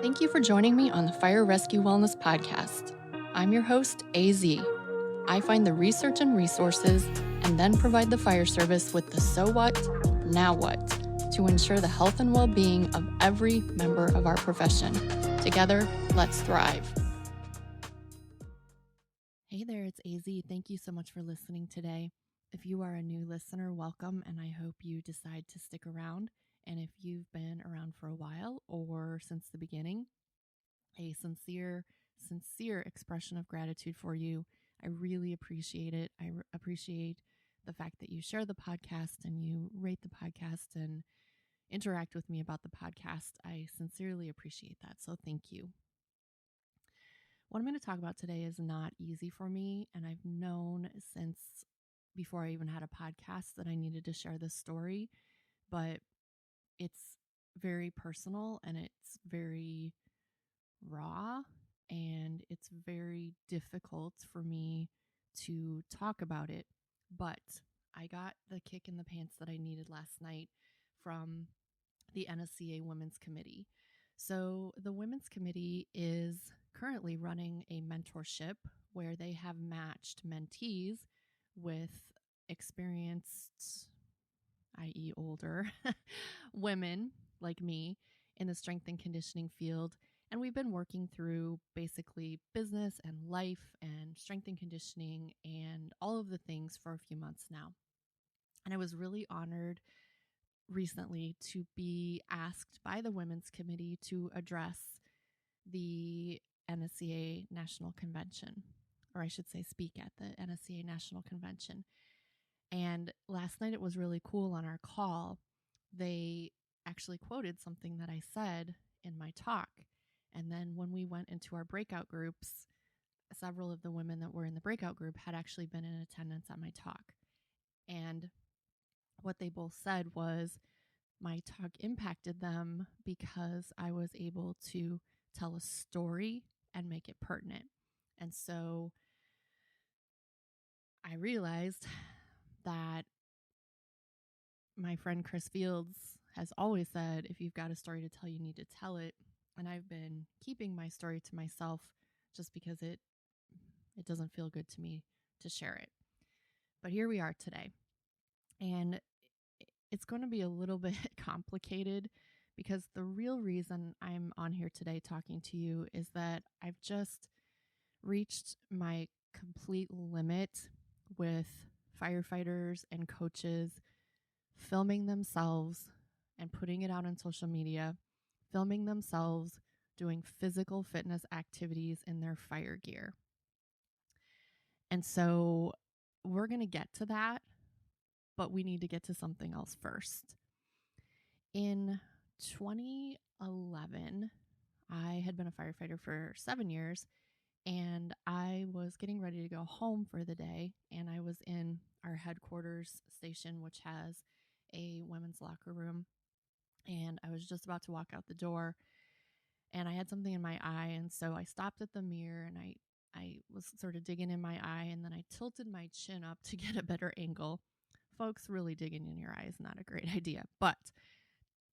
Thank you for joining me on the Fire Rescue Wellness Podcast. I'm your host, AZ. I find the research and resources and then provide the fire service with the so what, now what, to ensure the health and well-being of every member of our profession. Together, let's thrive. Hey there, it's AZ. Thank you so much for listening today. If you are a new listener, welcome, and I hope you decide to stick around. And if you've been around for a while or since the beginning, a sincere expression of gratitude for you. I really appreciate it. I appreciate the fact that you share the podcast and you rate the podcast and interact with me about the podcast. I sincerely appreciate that. So thank you. What I'm going to talk about today is not easy for me, and I've known since before I even had a podcast that I needed to share this story, but it's very personal and it's very raw, and it's very difficult for me to talk about it. But I got the kick in the pants that I needed last night from the NSCA Women's Committee. So the Women's Committee is currently running a mentorship where they have matched mentees with experienced, i.e. older, women like me in the strength and conditioning field. And we've been working through basically business and life and strength and conditioning and all of the things for a few months now. And I was really honored recently to be asked by the Women's Committee to address the NSCA National Convention, or I should say speak at the NSCA National Convention. And last night it was really cool on our call. They actually quoted something that I said in my talk. And then when we went into our breakout groups, several of the women that were in the breakout group had actually been in attendance at my talk. And what they both said was my talk impacted them because I was able to tell a story and make it pertinent. And so I realized that my friend Chris Fields has always said, if you've got a story to tell, you need to tell it. And I've been keeping my story to myself just because it doesn't feel good to me to share it. But here we are today. And it's going to be a little bit complicated because the real reason I'm on here today talking to you is that I've just reached my complete limit with firefighters and coaches filming themselves and putting it out on social media, filming themselves doing physical fitness activities in their fire gear. And so we're going to get to that, but we need to get to something else first. In 2011, I had been a firefighter for 7 years, and I was getting ready to go home for the day, and I was in our headquarters station, which has a women's locker room, and I was just about to walk out the door, and I had something in my eye, and so I stopped at the mirror, and I was sort of digging in my eye, and then I tilted my chin up to get a better angle. Folks, really digging in your eye is not a great idea, but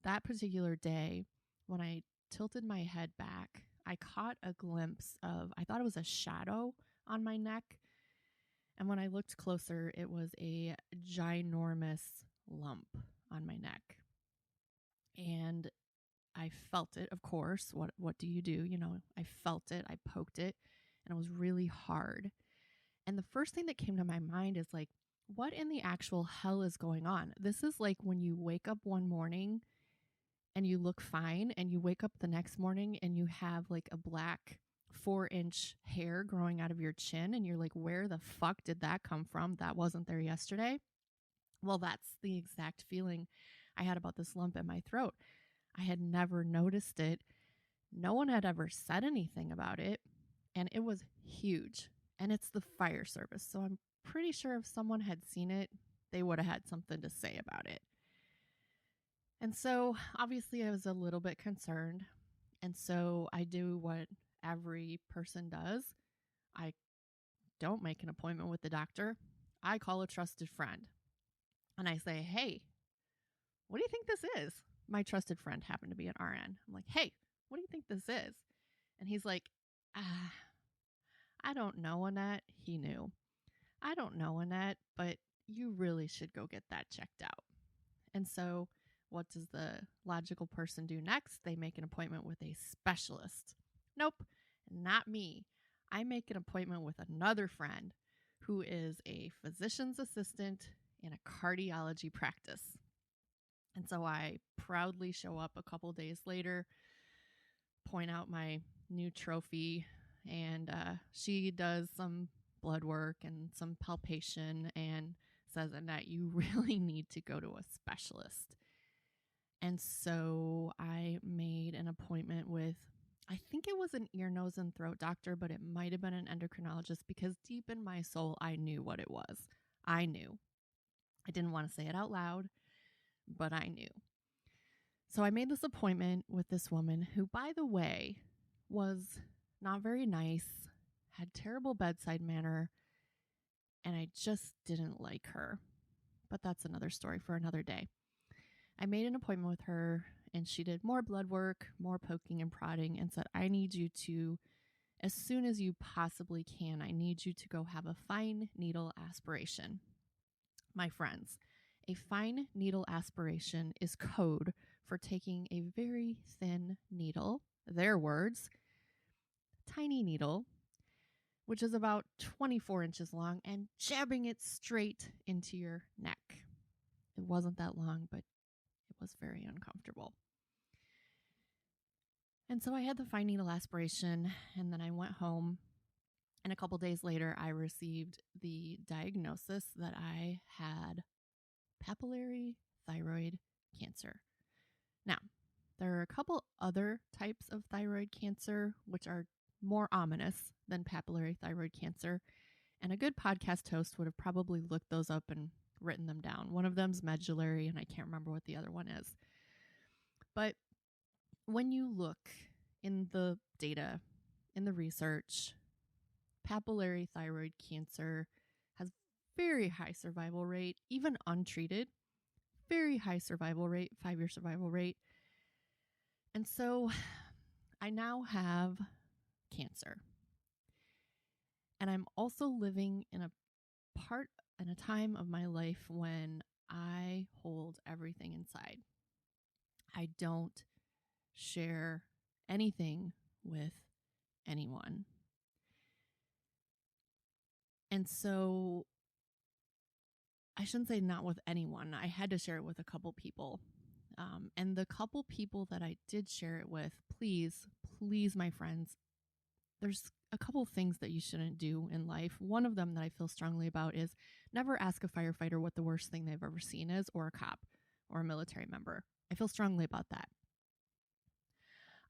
that particular day, when I tilted my head back, I caught a glimpse of, I thought it was a shadow on my neck. And when I looked closer, it was a ginormous lump on my neck. And I felt it, of course. What do? I felt it, I poked it, and it was really hard. And the first thing that came to my mind is like, what in the actual hell is going on? This is like when you wake up one morning and you look fine, and you wake up the next morning and you have like a black 4-inch hair growing out of your chin, and you're like, where the fuck did that come from? That wasn't there yesterday. Well, that's the exact feeling I had about this lump in my throat. I had never noticed it. No one had ever said anything about it, and it was huge. And it's the fire service, so I'm pretty sure if someone had seen it, they would have had something to say about it. And so obviously I was a little bit concerned. And so I do what every person does. I don't make an appointment with the doctor. I call a trusted friend and I say, hey, what do you think this is? My trusted friend happened to be an RN. I'm like, hey, What do you think this is? And he's like, I don't know, Annette. He knew. I don't know, Annette, but you really should go get that checked out. And so what does the logical person do next? They make an appointment with a specialist. Nope, not me. I make an appointment with another friend who is a physician's assistant in a cardiology practice. And so I proudly show up a couple days later, point out my new trophy, and she does some blood work and some palpation and says, Annette, you really need to go to a specialist. And so I made an appointment with, I think it was an ear, nose, and throat doctor, but it might have been an endocrinologist because deep in my soul, I knew what it was. I knew. I didn't want to say it out loud, but I knew. So I made this appointment with this woman who, by the way, was not very nice, had terrible bedside manner, and I just didn't like her. But that's another story for another day. I made an appointment with her, and she did more blood work, more poking and prodding, and said, I need you to, as soon as you possibly can, I need you to go have a fine needle aspiration. My friends, a fine needle aspiration is code for taking a very thin needle, their words, tiny needle, which is about 24 inches long, and jabbing it straight into your neck. It wasn't that long, but it was very uncomfortable. And so I had the fine needle aspiration, and then I went home, and a couple days later, I received the diagnosis that I had papillary thyroid cancer. Now, there are a couple other types of thyroid cancer, which are more ominous than papillary thyroid cancer, and a good podcast host would have probably looked those up and written them down. One of them's medullary, and I can't remember what the other one is. But when you look in the data, in the research, papillary thyroid cancer has very high survival rate, even untreated, very high survival rate, 5-year survival rate. And so I now have cancer. And I'm also living in a time of my life when I hold everything inside. I don't share anything with anyone. And so I shouldn't say not with anyone. I had to share it with a couple people. And the couple people that I did share it with, please, my friends, there's a couple things that you shouldn't do in life. One of them that I feel strongly about is never ask a firefighter what the worst thing they've ever seen is, or a cop or a military member. I feel strongly about that.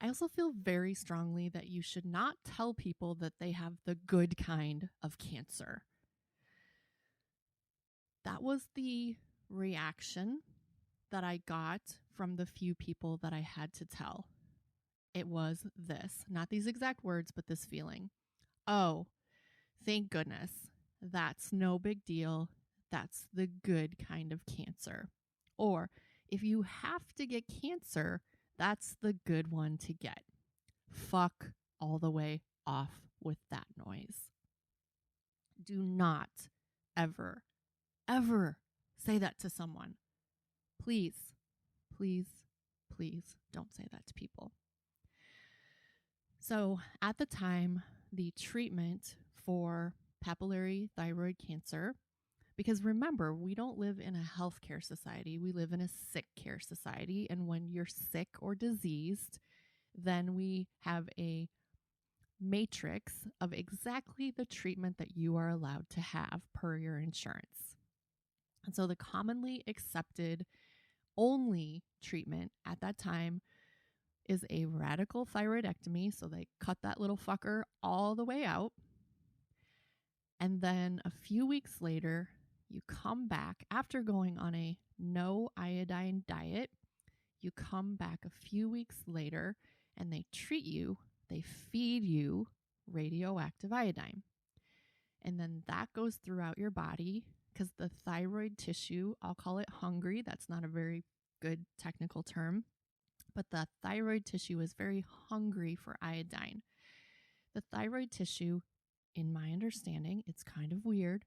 I also feel very strongly that you should not tell people that they have the good kind of cancer. That was the reaction that I got from the few people that I had to tell. It was this, not these exact words, but this feeling. Oh, thank goodness. That's no big deal. That's the good kind of cancer. Or if you have to get cancer, that's the good one to get. Fuck all the way off with that noise. Do not ever say that to someone. Please don't say that to people. So at the time, the treatment for papillary thyroid cancer, because remember, we don't live in a healthcare society, we live in a sick care society. And when you're sick or diseased, then we have a matrix of exactly the treatment that you are allowed to have per your insurance. And so the commonly accepted only treatment at that time is a radical thyroidectomy. So they cut that little fucker all the way out. And then a few weeks later, you come back after going on a no iodine diet. You come back a few weeks later and they treat you, they feed you radioactive iodine. And then that goes throughout your body because the thyroid tissue, I'll call it hungry. That's not a very good technical term. but the thyroid tissue is very hungry for iodine. The thyroid tissue, in my understanding, it's kind of weird.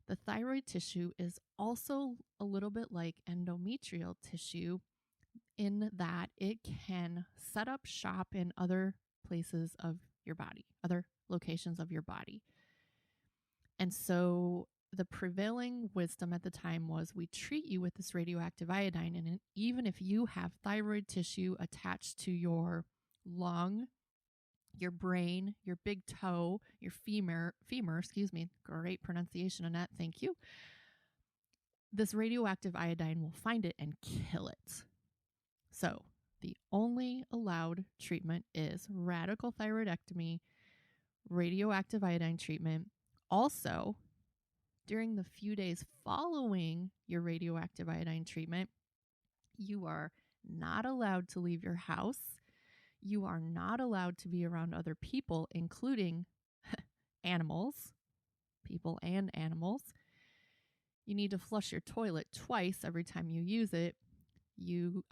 The thyroid tissue is also a little bit like endometrial tissue in that it can set up shop in other places of your body, other locations of your body. And so the prevailing wisdom at the time was we treat you with this radioactive iodine, and even if you have thyroid tissue attached to your lung, your brain, your big toe, your femur, great pronunciation, Annette, thank you. This radioactive iodine will find it and kill it. So the only allowed treatment is radical thyroidectomy, radioactive iodine treatment. Also, during the few days following your radioactive iodine treatment, you are not allowed to leave your house. You are not allowed to be around other people, including animals, people and animals. You need to flush your toilet twice every time you use it. You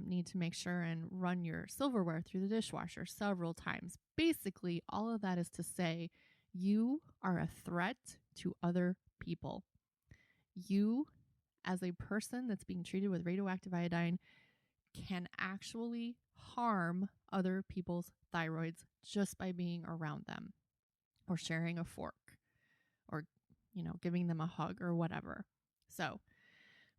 need to make sure and run your silverware through the dishwasher several times. Basically, all of that is to say you are a threat to other people. You, as a person that's being treated with radioactive iodine, can actually harm other people's thyroids just by being around them or sharing a fork or, giving them a hug or whatever. So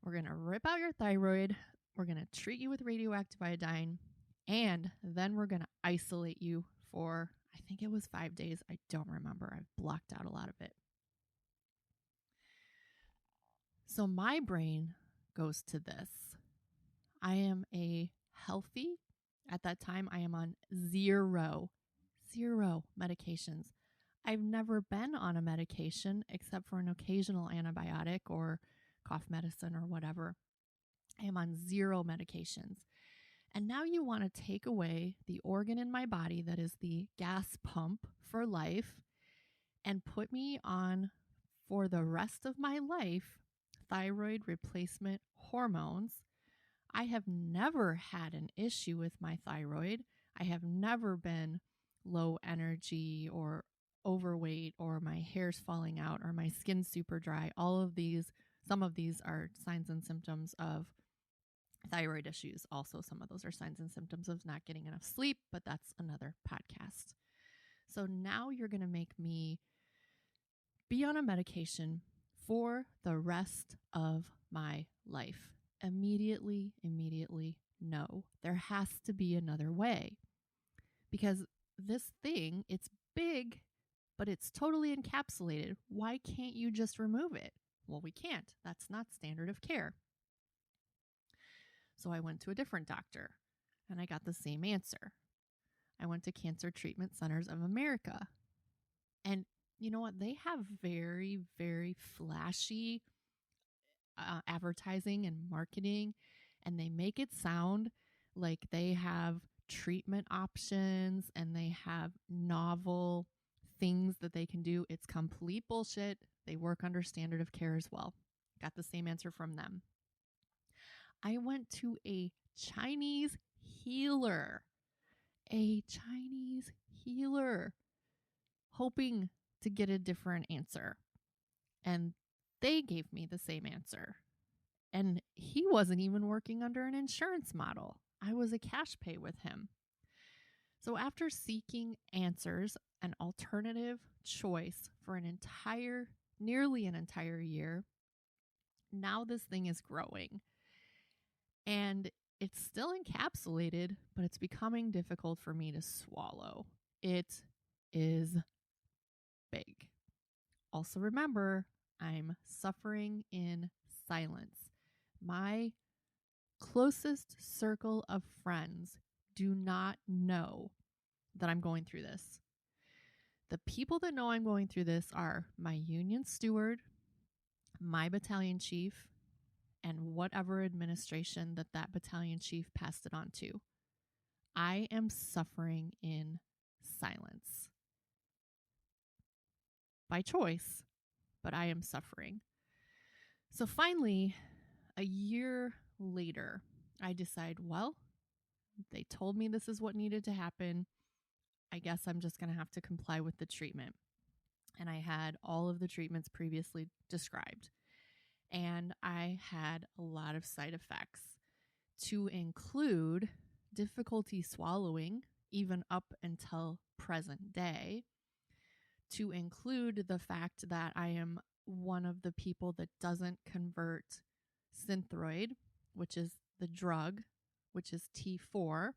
we're going to rip out your thyroid. We're going to treat you with radioactive iodine, and then we're going to isolate you for, I think it was 5 days. I don't remember. I've blocked out a lot of it. So my brain goes to this. I am at that time, I am on zero medications. I've never been on a medication except for an occasional antibiotic or cough medicine or whatever. I am on 0 medications. And now you want to take away the organ in my body that is the gas pump for life and put me on, for the rest of my life, thyroid replacement hormones. I have never had an issue with my thyroid. I have never been low energy or overweight or my hair's falling out or my skin's super dry. Some of these are signs and symptoms of thyroid issues. Also, some of those are signs and symptoms of not getting enough sleep, but that's another podcast. So now you're going to make me be on a medication for the rest of my life. Immediately, no. There has to be another way. Because this thing, it's big, but it's totally encapsulated. Why can't you just remove it? Well, we can't. That's not standard of care. So I went to a different doctor and I got the same answer. I went to Cancer Treatment Centers of America. And you know what? They have very, very flashy advertising and marketing, and they make it sound like they have treatment options and they have novel things that they can do. It's complete bullshit. They work under standard of care as well. Got the same answer from them. I went to a Chinese healer, hoping to get a different answer. And they gave me the same answer. And he wasn't even working under an insurance model. I was a cash pay with him. So after seeking answers, an alternative choice for nearly an entire year, now this thing is growing. And it's still encapsulated, but it's becoming difficult for me to swallow. It is big. Also remember, I'm suffering in silence. My closest circle of friends do not know that I'm going through this. The people that know I'm going through this are my union steward, my battalion chief, and whatever administration that battalion chief passed it on to. I am suffering in silence. By choice, but I am suffering. So finally, a year later, I decide, well, They told me this is what needed to happen. I guess I'm just going to have to comply with the treatment. And I had all of the treatments previously described. And I had a lot of side effects, to include difficulty swallowing, even up until present day, to include the fact that I am one of the people that doesn't convert Synthroid, which is the drug, which is T4,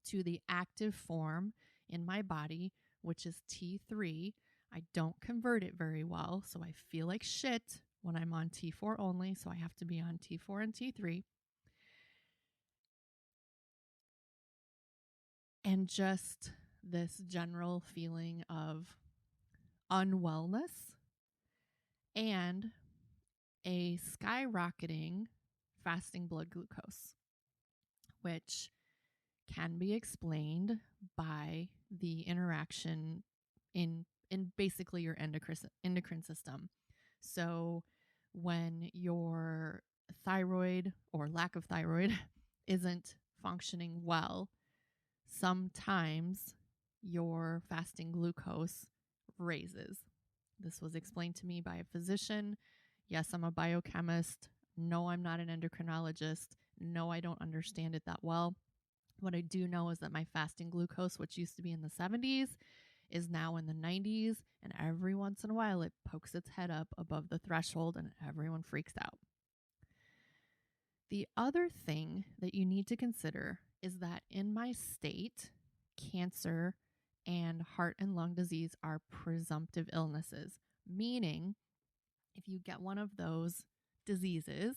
to the active form in my body, which is T3. I don't convert it very well, so I feel like shit when I'm on T4 only, so I have to be on T4 and T3. And just this general feeling of unwellness and a skyrocketing fasting blood glucose, which can be explained by the interaction in basically your endocrine system. So when your thyroid or lack of thyroid isn't functioning well, sometimes your fasting glucose raises. This was explained to me by a physician. Yes, I'm a biochemist. No, I'm not an endocrinologist. No, I don't understand it that well. What I do know is that my fasting glucose, which used to be in the 70s, is now in the 90s. And every once in a while, it pokes its head up above the threshold and everyone freaks out. The other thing that you need to consider is that in my state, cancer and heart and lung disease are presumptive illnesses, meaning if you get one of those diseases,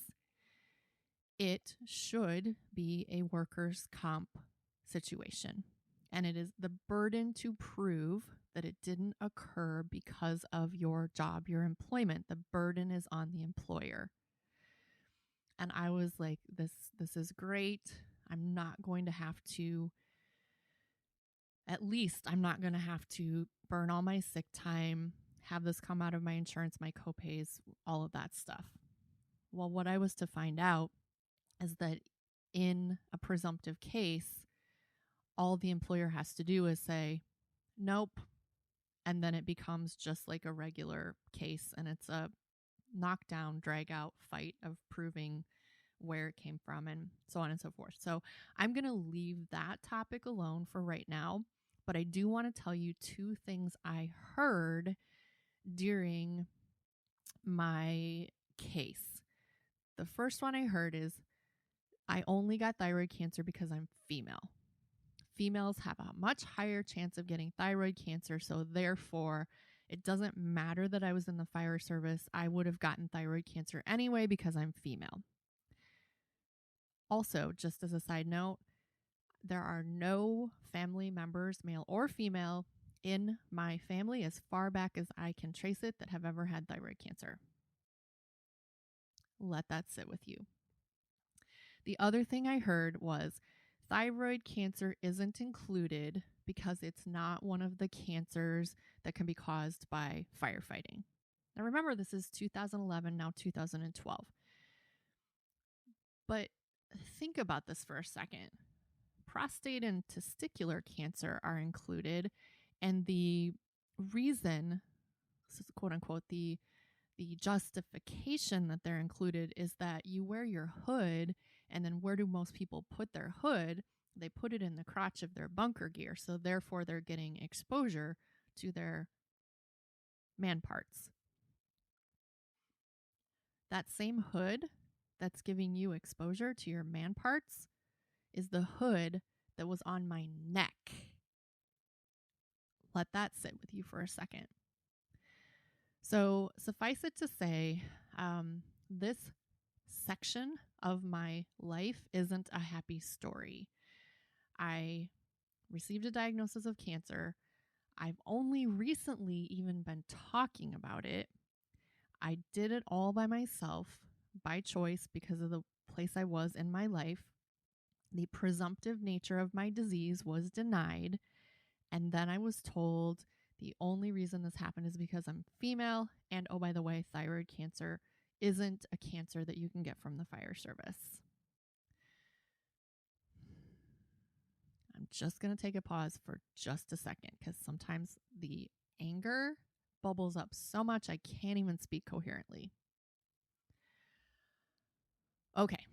it should be a workers' comp situation. And it is the burden to prove that it didn't occur because of your job, your employment. The burden is on the employer. And I was like, this is great. I'm not going to have to, at least I'm not going to have to burn all my sick time, have this come out of my insurance, my copays, all of that stuff. Well, what I was to find out is that in a presumptive case, all the employer has to do is say, nope. And then it becomes just like a regular case. And it's a knockdown, drag out fight of proving where it came from and so on and so forth. So I'm going to leave that topic alone for right now. But I do want to tell you two things I heard during my case. The first one I heard is, I only got thyroid cancer because I'm female. Females have a much higher chance of getting thyroid cancer. So therefore, it doesn't matter that I was in the fire service. I would have gotten thyroid cancer anyway because I'm female. Also, just as a side note, there are no family members, male or female, in my family as far back as I can trace it that have ever had thyroid cancer. Let that sit with you. The other thing I heard was thyroid cancer isn't included because it's not one of the cancers that can be caused by firefighting. Now remember, this is 2011, now 2012. But think about this for a second. Prostate and testicular cancer are included, and the reason, quote unquote, the justification that they're included is that you wear your hood, and then where do most people put their hood? They put it in the crotch of their bunker gear, so therefore they're getting exposure to their man parts. That same hood that's giving you exposure to your man parts is the hood that was on my neck. Let that sit with you for a second. So suffice it to say, this section of my life isn't a happy story. I received a diagnosis of cancer. I've only recently even been talking about it. I did it all by myself, by choice, because of the place I was in my life. The presumptive nature of my disease was denied. And then I was told the only reason this happened is because I'm female. And oh, by the way, thyroid cancer isn't a cancer that you can get from the fire service. just going to take a pause for just a second because sometimes the anger bubbles up so much I can't even speak coherently. Okay.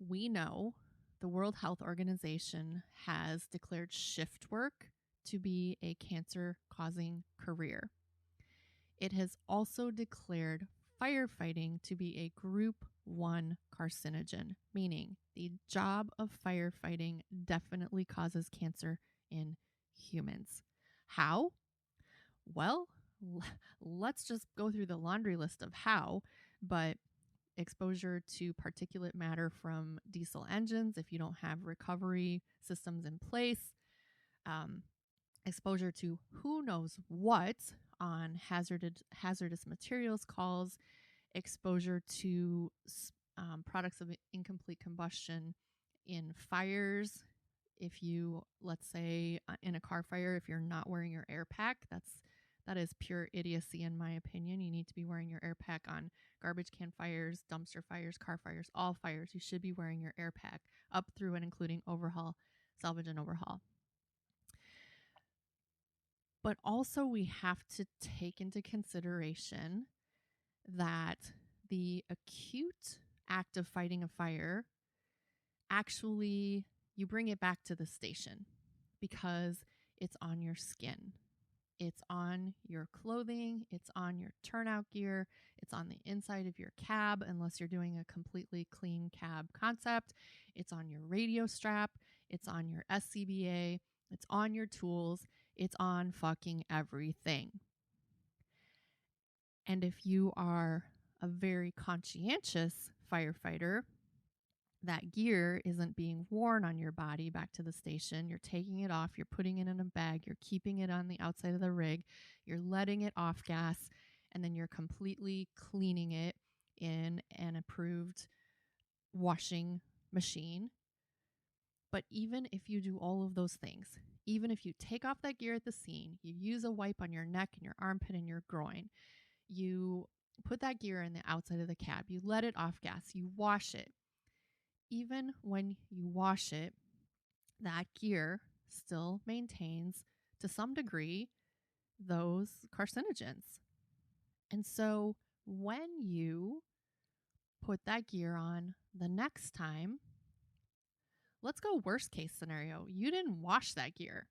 We know the World Health Organization has declared shift work to be a cancer-causing career. It has also declared firefighting to be a Group 1 carcinogen, meaning the job of firefighting definitely causes cancer in humans. How? Well, let's just go through the laundry list of how, but exposure to particulate matter from diesel engines if you don't have recovery systems in place, exposure to who knows what on hazardous materials calls, exposure to products of incomplete combustion in fires. If you, let's say, in a car fire, if you're not wearing your air pack, that is pure idiocy in my opinion. You need to be wearing your air pack on garbage can fires, dumpster fires, car fires, all fires. You should be wearing your air pack up through and including overhaul, salvage and overhaul. But also we have to take into consideration that the acute act of fighting a fire, actually, you bring it back to the station because it's on your skin. It's on your clothing. It's on your turnout gear. It's on the inside of your cab, unless you're doing a completely clean cab concept. It's on your radio strap. It's on your SCBA. It's on your tools. It's on fucking everything. And if you are a very conscientious firefighter, that gear isn't being worn on your body back to the station. You're taking it off. You're putting it in a bag. You're keeping it on the outside of the rig. You're letting it off gas. And then you're completely cleaning it in an approved washing machine. But even if you do all of those things, even if you take off that gear at the scene, you use a wipe on your neck and your armpit and your groin, you put that gear in the outside of the cab, you let it off gas, you wash it. Even when you wash it, that gear still maintains, to some degree, those carcinogens. And so when you put that gear on the next time, let's go worst case scenario. You didn't wash that gear.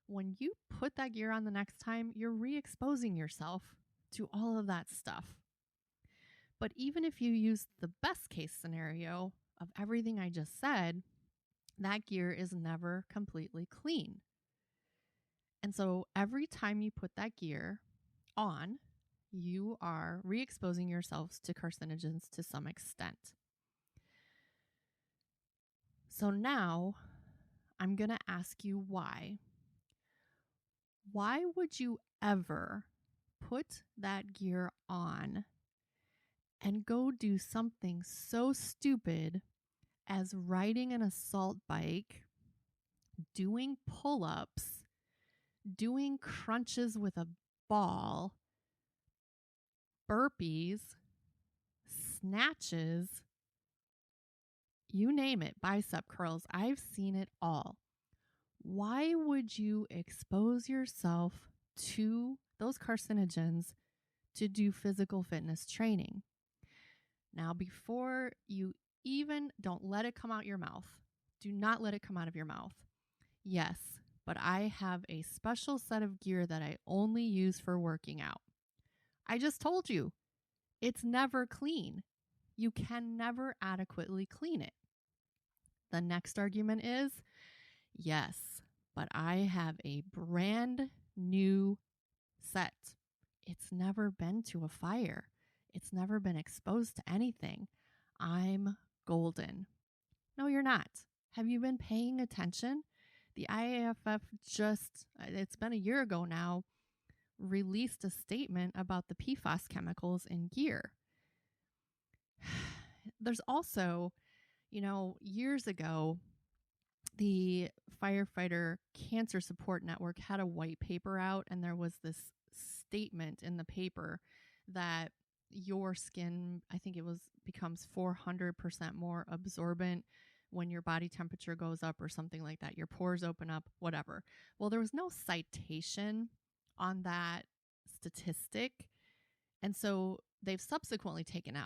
When you put that gear on the next time, you're re-exposing yourself to all of that stuff. But even if you use the best case scenario of everything I just said, that gear is never completely clean. And so every time you put that gear on, you are re-exposing yourselves to carcinogens to some extent. So now I'm going to ask you why. Why would you ever put that gear on and go do something so stupid as riding an assault bike, doing pull-ups, doing crunches with a ball, burpees, snatches, you name it, bicep curls? I've seen it all. Why would you expose yourself to those carcinogens to do physical fitness training? Now, before you even, don't let it come out your mouth. Do not let it come out of your mouth. Yes, but I have a special set of gear that I only use for working out. I just told you, it's never clean. You can never adequately clean it. The next argument is, yes, but I have a brand new set. It's never been to a fire. It's never been exposed to anything. I'm golden. No, you're not. Have you been paying attention? The IAFF just, it's been a year ago now, released a statement about the PFAS chemicals in gear. There's also, years ago, the Firefighter Cancer Support Network had a white paper out, and there was this statement in the paper that your skin, I think it was, becomes 400% more absorbent when your body temperature goes up or something like that, your pores open up, whatever. Well, there was no citation on that statistic. And so they've subsequently taken it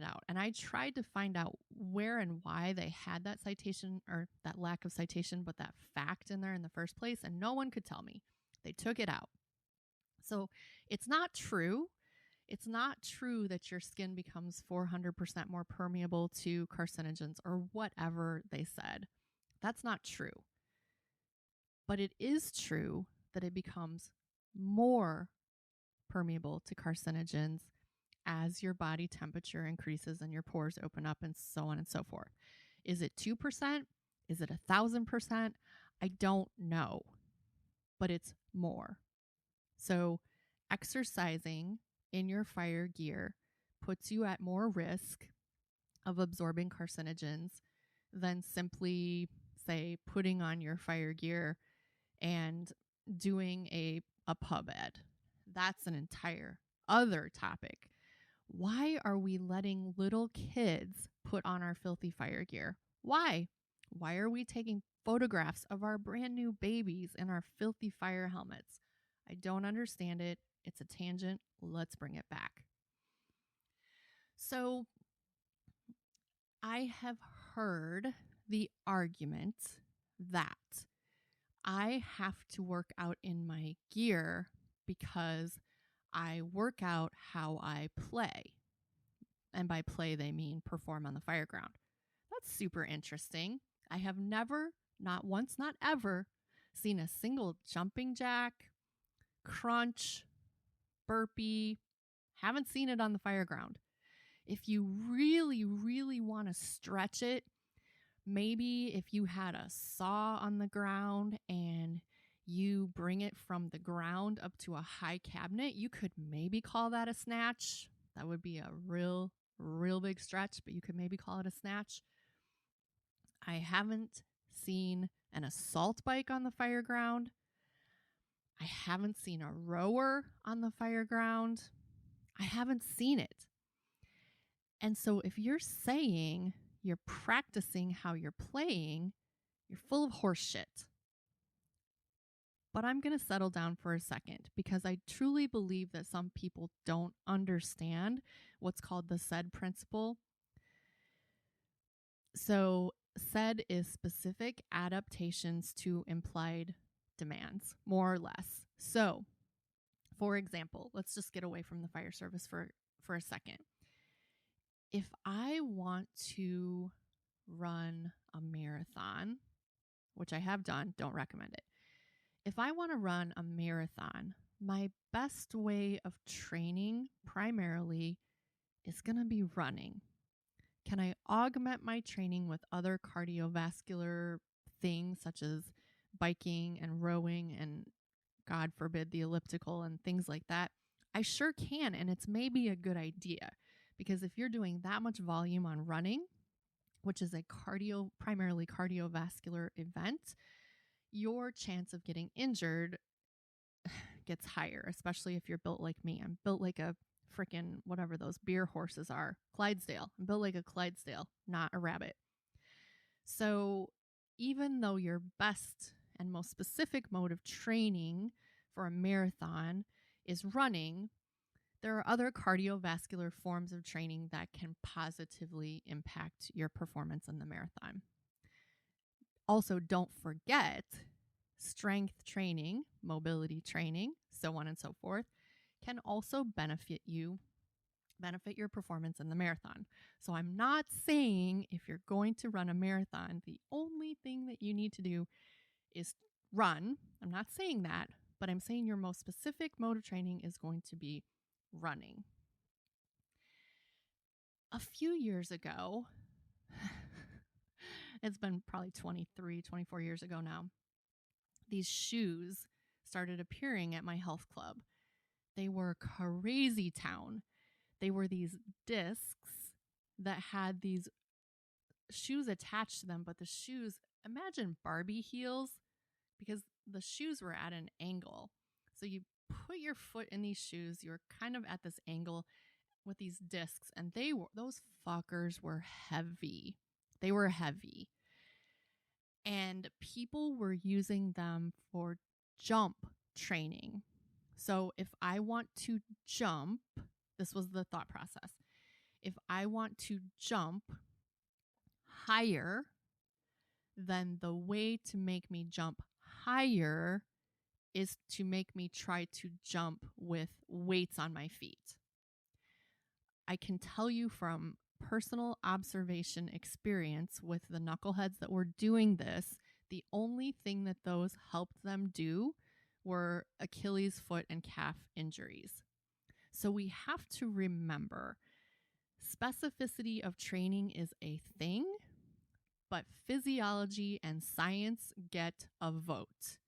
out. And I tried to find out where and why they had that citation, or that lack of citation, but that fact in there in the first place. And no one could tell me. They took it out. So it's not true. It's not true that your skin becomes 400% more permeable to carcinogens or whatever they said. That's not true. But it is true that it becomes more permeable to carcinogens as your body temperature increases and your pores open up and so on and so forth. Is it 2%? Is it 1,000%? I don't know, but it's more. So exercising in your fire gear puts you at more risk of absorbing carcinogens than simply, say, putting on your fire gear and doing a pub ed. That's an entire other topic. Why are we letting little kids put on our filthy fire gear? Why? Why are we taking photographs of our brand new babies in our filthy fire helmets? I don't understand it. It's a tangent. Let's bring it back. So I have heard the argument that I have to work out in my gear because I work out how I play. And by play, they mean perform on the fire ground. That's super interesting. I have never, not once, not ever, seen a single jumping jack, crunch, burpee. Haven't seen it on the fire ground. If you really, really want to stretch it, maybe if you had a saw on the ground and you bring it from the ground up to a high cabinet, you could maybe call that a snatch. That would be a real big stretch, but you could maybe call it a snatch. I haven't seen an assault bike on the fire ground. I haven't seen a rower on the fire ground. I haven't seen it. And so if you're saying you're practicing how you're playing, you're full of horse shit. But I'm going to settle down for a second because I truly believe that some people don't understand what's called the SAID principle. So SAID is specific adaptations to implied demands, more or less. So, for example, let's just get away from the fire service for a second. If I want to run a marathon, which I have done, don't recommend it. If I want to run a marathon, my best way of training primarily is going to be running. Can I augment my training with other cardiovascular things such as biking and rowing and, God forbid, the elliptical and things like that? I sure can, and it's maybe a good idea because if you're doing that much volume on running, which is a primarily cardiovascular event, your chance of getting injured gets higher, especially if you're built like me. I'm built like a freaking whatever those beer horses are, Clydesdale. I'm built like a Clydesdale, not a rabbit. So even though your best and most specific mode of training for a marathon is running, there are other cardiovascular forms of training that can positively impact your performance in the marathon. Also, don't forget strength training, mobility training, so on and so forth, can also benefit your performance in the marathon. So I'm not saying if you're going to run a marathon, the only thing that you need to do is run. I'm not saying that, but I'm saying your most specific mode of training is going to be running. A few years ago, it's been probably 23, 24 years ago now, these shoes started appearing at my health club. They were crazy town. They were these discs that had these shoes attached to them, but the shoes, imagine Barbie heels, because the shoes were at an angle. So you put your foot in these shoes, you're kind of at this angle with these discs, and those fuckers were heavy. They were heavy. and people were using them for jump training. So if I want to jump, this was the thought process. If I want to jump higher, then the way to make me jump higher is to make me try to jump with weights on my feet. I can tell you from personal observation experience with the knuckleheads that were doing this, the only thing that those helped them do were Achilles foot and calf injuries. So we have to remember specificity of training is a thing, but physiology and science get a vote.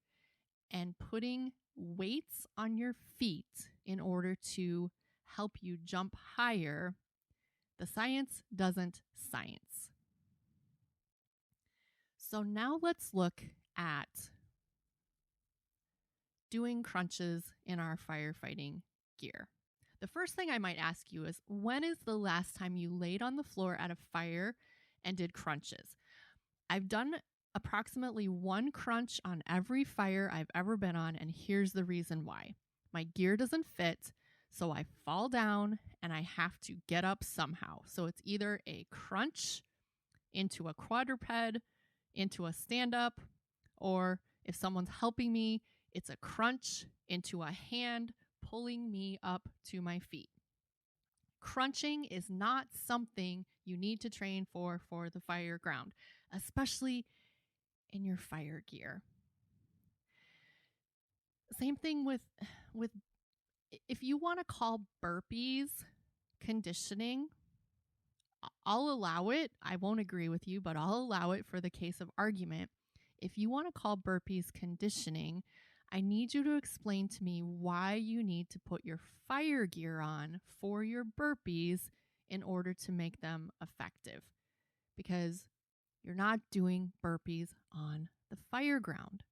And putting weights on your feet in order to help you jump higher, the science doesn't science. So now let's look at doing crunches in our firefighting gear. The first thing I might ask you is, when is the last time you laid on the floor at a fire and did crunches? I've done approximately one crunch on every fire I've ever been on, and here's the reason why. My gear doesn't fit, so I fall down and I have to get up somehow. So it's either a crunch into a quadruped, into a stand-up, or if someone's helping me, it's a crunch into a hand pulling me up to my feet. Crunching is not something you need to train for the fire ground, especially in your fire gear. Same thing with if you want to call burpees conditioning, I'll allow it. I won't agree with you, but I'll allow it for the case of argument. If you want to call burpees conditioning, I need you to explain to me why you need to put your fire gear on for your burpees in order to make them effective. Because you're not doing burpees on the fire ground.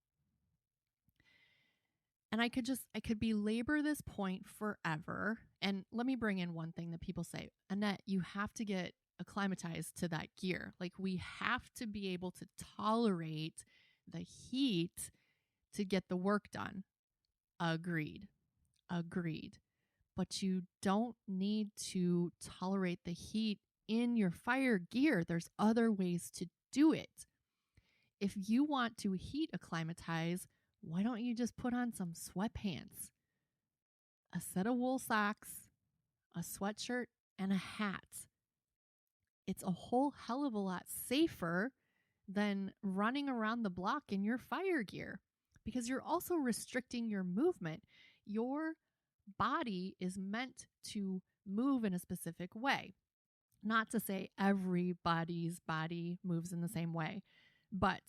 And I could belabor this point forever. And let me bring in one thing that people say, Annette, you have to get acclimatized to that gear. Like, we have to be able to tolerate the heat to get the work done. Agreed. But you don't need to tolerate the heat in your fire gear. There's other ways to do it. If you want to heat acclimatize, why don't you just put on some sweatpants, a set of wool socks, a sweatshirt, and a hat? It's a whole hell of a lot safer than running around the block in your fire gear, because you're also restricting your movement. Your body is meant to move in a specific way. Not to say everybody's body moves in the same way, but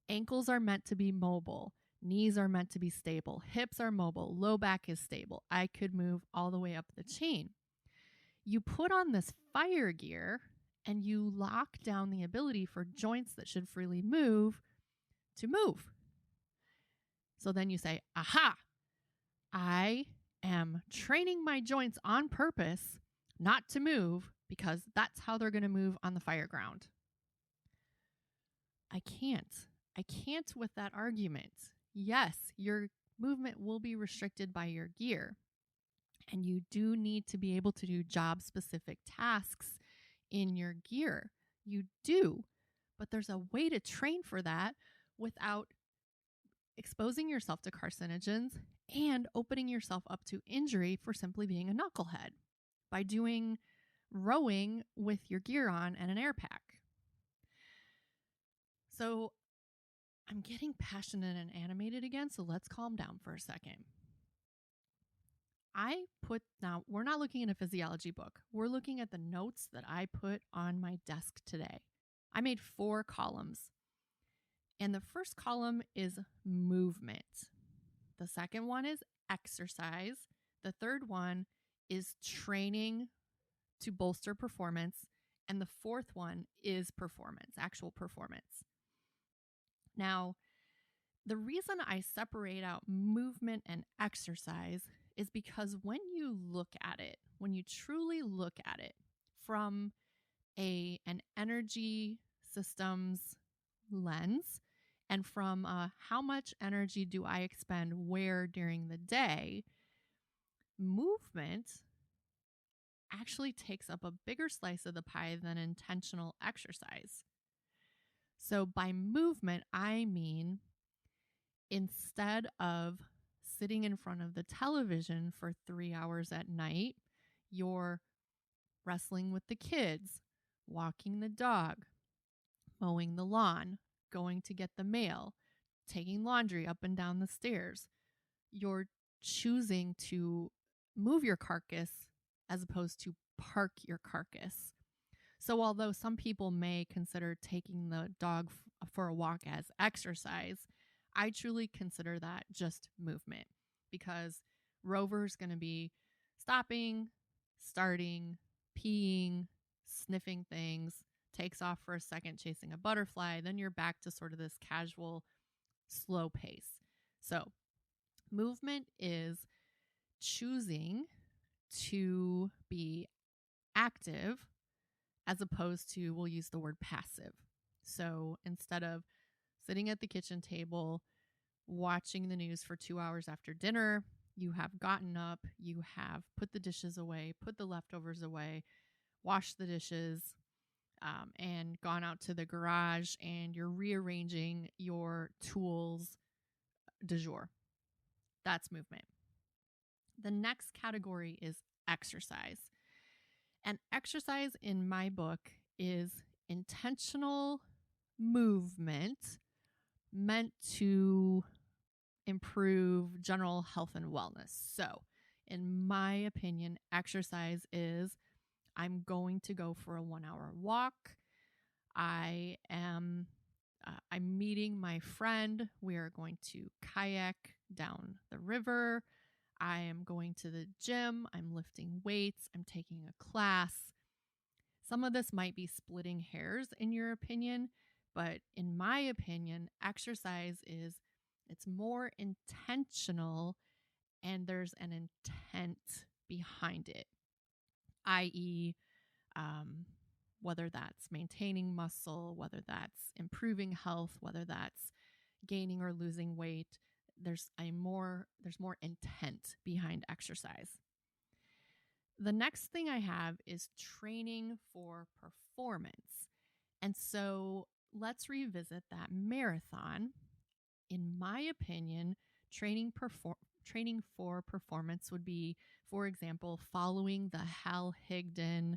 ankles are meant to be mobile. Knees are meant to be stable. Hips are mobile. Low back is stable. I could move all the way up the chain. You put on this fire gear and you lock down the ability for joints that should freely move to move. So then you say, aha, I am training my joints on purpose not to move because that's how they're going to move on the fire ground. I can't with that argument. Yes, your movement will be restricted by your gear, and you do need to be able to do job-specific tasks in your gear. You do, but there's a way to train for that without exposing yourself to carcinogens and opening yourself up to injury for simply being a knucklehead by doing rowing with your gear on and an air pack. So I'm getting passionate and animated again, so let's calm down for a second. Now, we're not looking at a physiology book. We're looking at the notes that I put on my desk today. I made 4 columns. And the first column is movement. The second one is exercise. The third one is training to bolster performance. And the fourth one is performance, actual performance. Now, the reason I separate out movement and exercise is because when you look at it, when you truly look at it from an energy systems lens And from how much energy do I expend where during the day, movement actually takes up a bigger slice of the pie than intentional exercise. So by movement, I mean instead of sitting in front of the television for 3 hours at night, you're wrestling with the kids, walking the dog, mowing the lawn, going to get the mail, taking laundry up and down the stairs. You're choosing to move your carcass as opposed to park your carcass. So although some people may consider taking the dog for a walk as exercise, I truly consider that just movement, because Rover's going to be stopping, starting, peeing, sniffing things, takes off for a second chasing a butterfly, then you're back to sort of this casual, slow pace. So movement is choosing to be active as opposed to, we'll use the word passive. So instead of sitting at the kitchen table, watching the news for 2 hours after dinner, you have gotten up, you have put the dishes away, put the leftovers away, washed the dishes, and gone out to the garage, and you're rearranging your tools du jour. That's movement. The next category is exercise. And exercise in my book is intentional movement meant to improve general health and wellness. So, in my opinion, exercise is I'm going to go for a 1 hour walk. I'm meeting my friend. We are going to kayak down the river. I am going to the gym. I'm lifting weights. I'm taking a class. Some of this might be splitting hairs in your opinion, but in my opinion, exercise it's more intentional and there's an intent behind it, i.e., whether that's maintaining muscle, whether that's improving health, whether that's gaining or losing weight. There's more intent behind exercise. The next thing I have is training for performance. And so let's revisit that marathon. In my opinion, training for performance would be, for example, following the Hal Higdon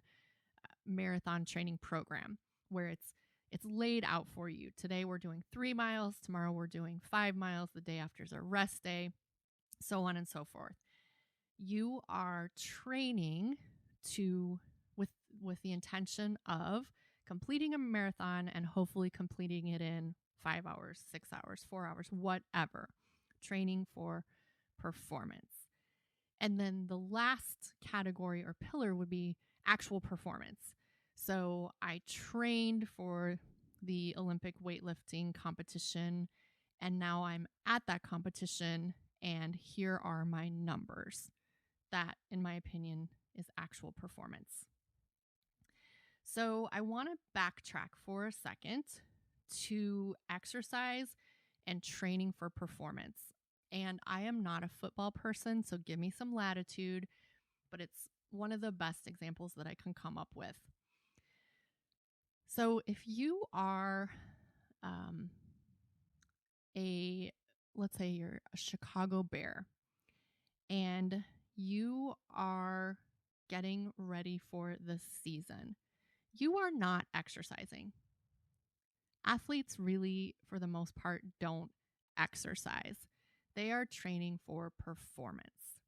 marathon training program, where it's laid out for you. Today we're doing 3 miles, tomorrow we're doing 5 miles, the day after is a rest day, so on and so forth. You are training with the intention of completing a marathon and hopefully completing it in 5 hours, 6 hours, 4 hours, whatever. Training for performance. And then the last category or pillar would be actual performance. So I trained for the Olympic weightlifting competition, and now I'm at that competition, and here are my numbers. That, in my opinion, is actual performance. So I want to backtrack for a second to exercise and training for performance. And I am not a football person, so give me some latitude, but it's one of the best examples that I can come up with. So if you are let's say you're a Chicago Bear and you are getting ready for the season, you are not exercising. Athletes really, for the most part, don't exercise. They are training for performance.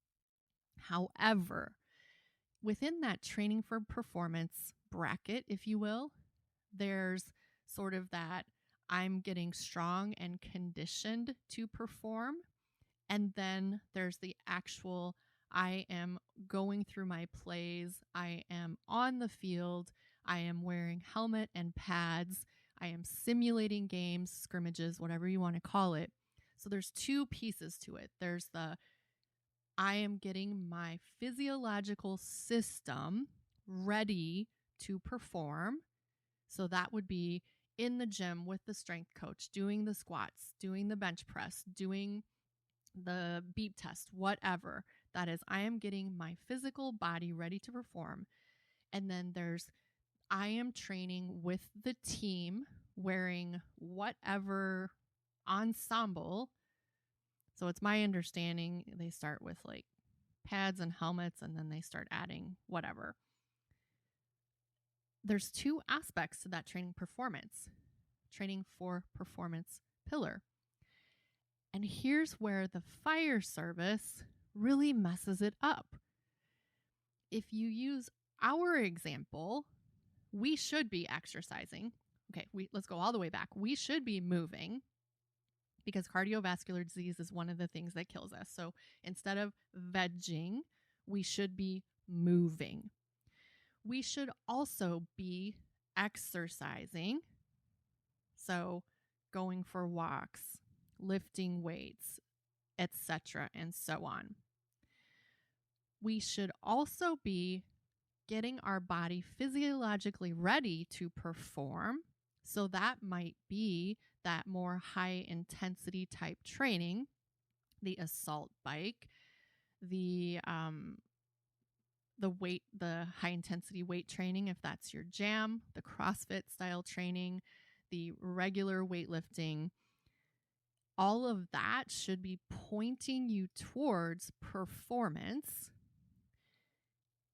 However, within that training for performance bracket, if you will, there's sort of that I'm getting strong and conditioned to perform. And then there's the actual I am going through my plays. I am on the field. I am wearing helmet and pads. I am simulating games, scrimmages, whatever you want to call it. So there's two pieces to it. There's the I am getting my physiological system ready to perform. So that would be in the gym with the strength coach, doing the squats, doing the bench press, doing the beep test, whatever that is. I am getting my physical body ready to perform. And then I am training with the team wearing whatever ensemble. So it's my understanding they start with like pads and helmets, and then they start adding whatever. There's two aspects to that training performance. Training for performance pillar. And here's where the fire service really messes it up. If you use our example, we should be exercising. Okay, let's go all the way back. We should be moving because cardiovascular disease is one of the things that kills us. So instead of vegging, we should be moving. We should also be exercising. So going for walks, lifting weights, etc., and so on. We should also be getting our body physiologically ready to perform. So that might be that more high intensity type training, the assault bike, the high intensity weight training, if that's your jam, the CrossFit style training, the regular weightlifting. All of that should be pointing you towards performance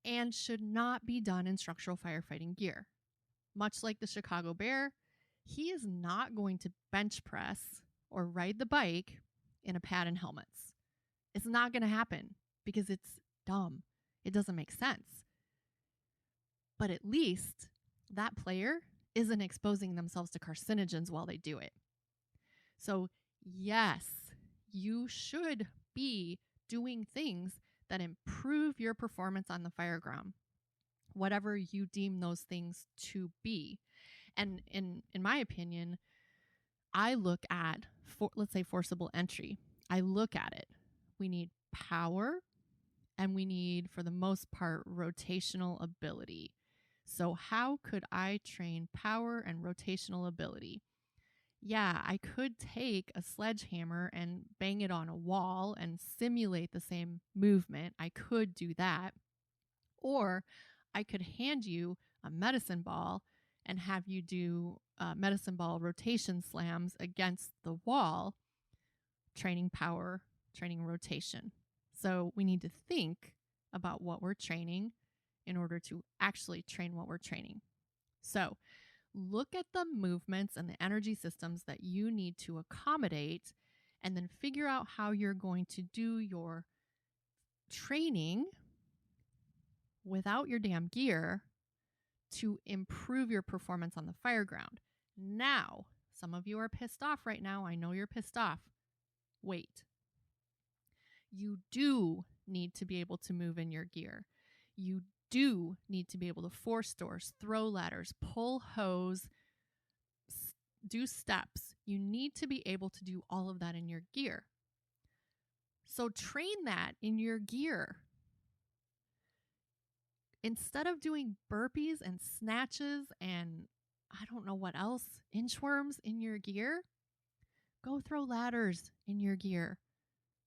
and should not be done in structural firefighting gear. Much like the Chicago Bear, he is not going to bench press or ride the bike in a pad and helmets. It's not going to happen because it's dumb. It doesn't make sense. But at least that player isn't exposing themselves to carcinogens while they do it. So yes, you should be doing things that improve your performance on the fire ground, whatever you deem those things to be. And in my opinion, I look at, let's say, forcible entry. I look at it. We need power, and we need, for the most part, rotational ability. So how could I train power and rotational ability? Yeah, I could take a sledgehammer and bang it on a wall and simulate the same movement. I could do that. Or I could hand you a medicine ball and have you do medicine ball rotation slams against the wall, training power, training rotation. So we need to think about what we're training in order to actually train what we're training. So look at the movements and the energy systems that you need to accommodate, and then figure out how you're going to do your training without your damn gear to improve your performance on the fire ground. Now, some of you are pissed off right now. I know you're pissed off. Wait. You do need to be able to move in your gear. You do need to be able to force doors, throw ladders, pull hose, do steps. You need to be able to do all of that in your gear. So train that in your gear. Instead of doing burpees and snatches and I don't know what else, inchworms in your gear, go throw ladders in your gear.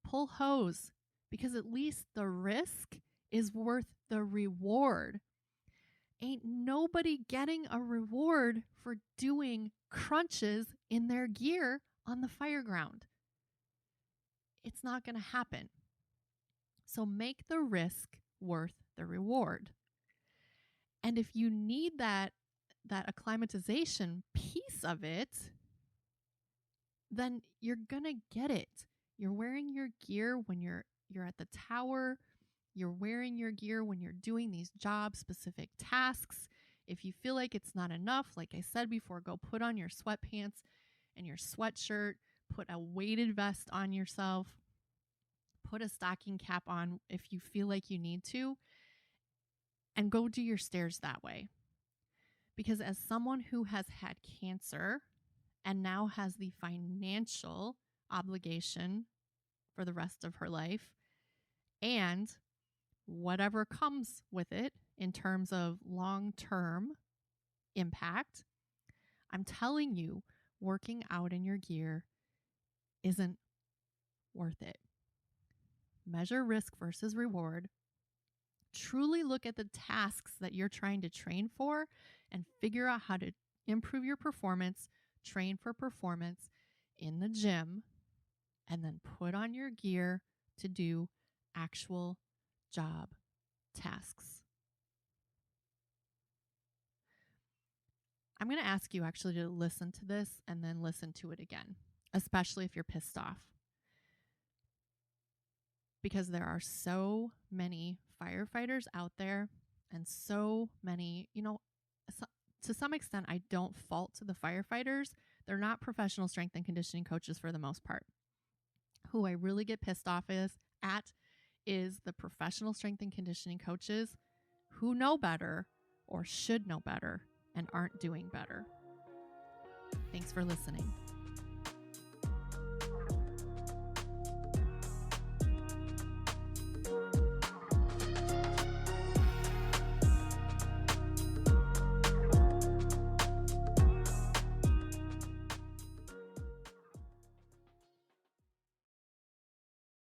Pull hose, because at least the risk is worth the reward. Ain't nobody getting a reward for doing crunches in their gear on the fire ground. It's not going to happen. So make the risk worth the reward. And if you need that acclimatization piece of it, then you're going to get it. You're wearing your gear when you're at the tower. You're wearing your gear when you're doing these job-specific tasks. If you feel like it's not enough, like I said before, go put on your sweatpants and your sweatshirt. Put a weighted vest on yourself. Put a stocking cap on if you feel like you need to. And go do your stairs that way. Because as someone who has had cancer and now has the financial obligation for the rest of her life and whatever comes with it in terms of long-term impact, I'm telling you, working out in your gear isn't worth it. Measure risk versus reward. Truly look at the tasks that you're trying to train for and figure out how to improve your performance, train for performance in the gym, and then put on your gear to do actual job tasks. I'm going to ask you actually to listen to this and then listen to it again, especially if you're pissed off. Because there are so many firefighters out there and so many, to some extent, I don't fault the firefighters. They're not professional strength and conditioning coaches for the most part. Who I really get pissed off at is the professional strength and conditioning coaches who know better or should know better and aren't doing better. Thanks for listening.